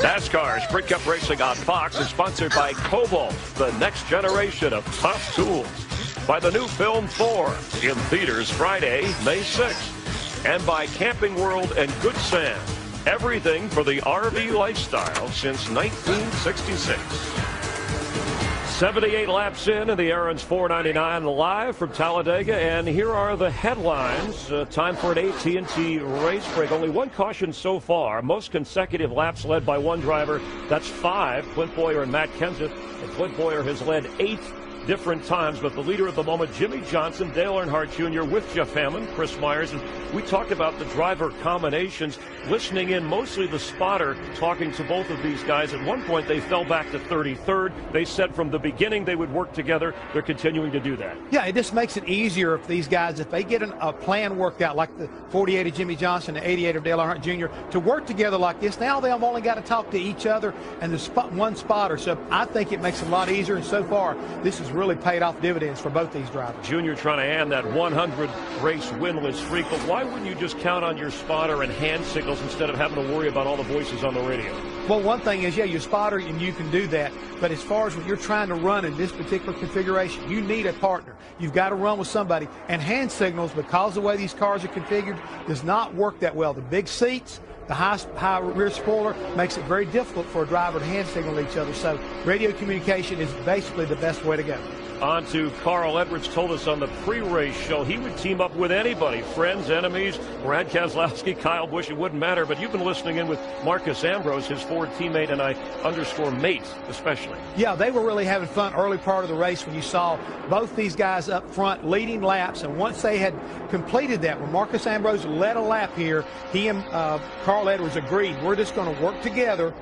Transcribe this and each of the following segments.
NASCAR Sprint Cup Racing on Fox is sponsored by Cobalt, the next generation of tough tools. By the new film Thor, in theaters Friday, May 6th. And by Camping World and Good Sam, everything for the RV lifestyle since 1966. 78 laps in, and the Aaron's 499 live from Talladega, and here are the headlines. Time for an AT&T race break. Only one caution so far. Most consecutive laps led by one driver. That's 5. Clint Bowyer and Matt Kenseth. And Clint Bowyer has led 8 different times, but the leader at the moment, Jimmie Johnson, Dale Earnhardt Jr. with Jeff Hammond, Chris Myers, and we talked about the driver combinations, listening in mostly the spotter, talking to both of these guys. At one point, they fell back to 33rd. They said from the beginning they would work together. They're continuing to do that. Yeah, it just makes it easier if these guys, if they get a plan worked out, like the 48 of Jimmie Johnson, the 88 of Dale Earnhardt Jr., to work together like this. Now they've only got to talk to each other and one spotter. So I think it makes it a lot easier, and so far, this has really paid off dividends for both these drivers. Junior trying to end that 100-race winless streak, but why wouldn't you just count on your spotter and hand signals instead of having to worry about all the voices on the radio? Well, one thing is, yeah, your spotter, and you can do that. But as far as when you're trying to run in this particular configuration, you need a partner. You've got to run with somebody. And hand signals, because the way these cars are configured, does not work that well. The big seats, the high rear spoiler makes it very difficult for a driver to hand signal each other. So radio communication is basically the best way to go. On to Carl Edwards. Told us on the pre-race show he would team up with anybody, friends, enemies, Brad Keselowski, Kyle Busch, it wouldn't matter. But you've been listening in with Marcus Ambrose, his Ford teammate, and I underscore mate especially. Yeah, they were really having fun early part of the race when you saw both these guys up front leading laps. And once they had completed that, when Marcus Ambrose led a lap here, he and Carl Edwards agreed, we're just going to work together,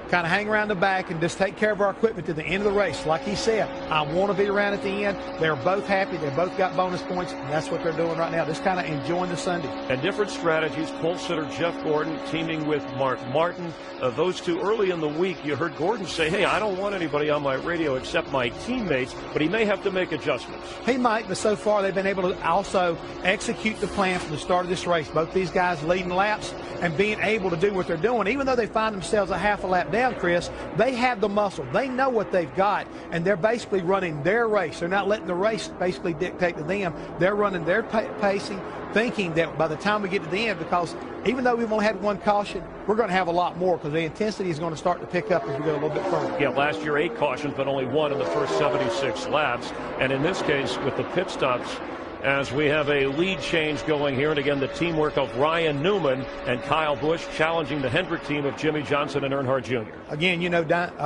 kind of hang around the back and just take care of our equipment to the end of the race. Like he said, I want to be around at the end. They're both happy. They both got bonus points, and that's what they're doing right now, just kind of enjoying the Sunday. And different strategies. Pole sitter Jeff Gordon teaming with Mark Martin. Those two early in the week, you heard Gordon say, hey, I don't want anybody on my radio except my teammates, but he may have to make adjustments. He might, but so far they've been able to also execute the plan from the start of this race. Both these guys leading laps and being able to do what they're doing. Even though they find themselves a half a lap down, Chris, they have the muscle. They know what they've got, and they're basically running their race. They're not letting the race basically dictate to them. They're running their pacing, thinking that by the time we get to the end, because even though we've only had one caution, we're going to have a lot more because the intensity is going to start to pick up as we go a little bit further. Yeah, last year 8 cautions, but only 1 in the first 76 laps. And in this case, with the pit stops, as we have a lead change going here, and again the teamwork of Ryan Newman and Kyle Busch challenging the Hendrick team of Jimmie Johnson and Earnhardt Jr. Again, you know,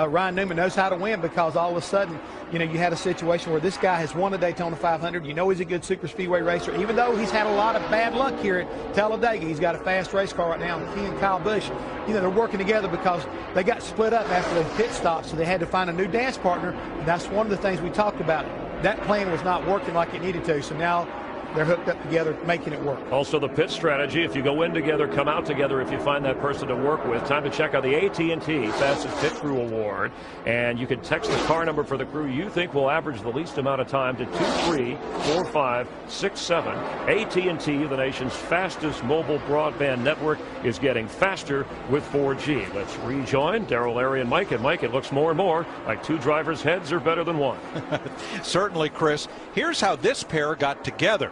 Ryan Newman knows how to win, because all of a sudden, you know, you had a situation where this guy has won a Daytona 500. You know he's a good super speedway racer, even though he's had a lot of bad luck here at Talladega. He's got a fast race car right now, and he and Kyle Busch, you know, they're working together because they got split up after the pit stop, so they had to find a new dance partner, and that's one of the things we talked about. That plan was not working like it needed to, so now they're hooked up together, making it work. Also the pit strategy, if you go in together, come out together if you find that person to work with. Time to check out the AT&T Fastest Pit Crew Award. And you can text the car number for the crew you think will average the least amount of time to 234567. AT&T, the nation's fastest mobile broadband network, is getting faster with 4G. Let's rejoin Darrell, Larry, and Mike. And Mike, it looks more and more like 2 drivers' heads are better than 1. Certainly, Chris. Here's how this pair got together.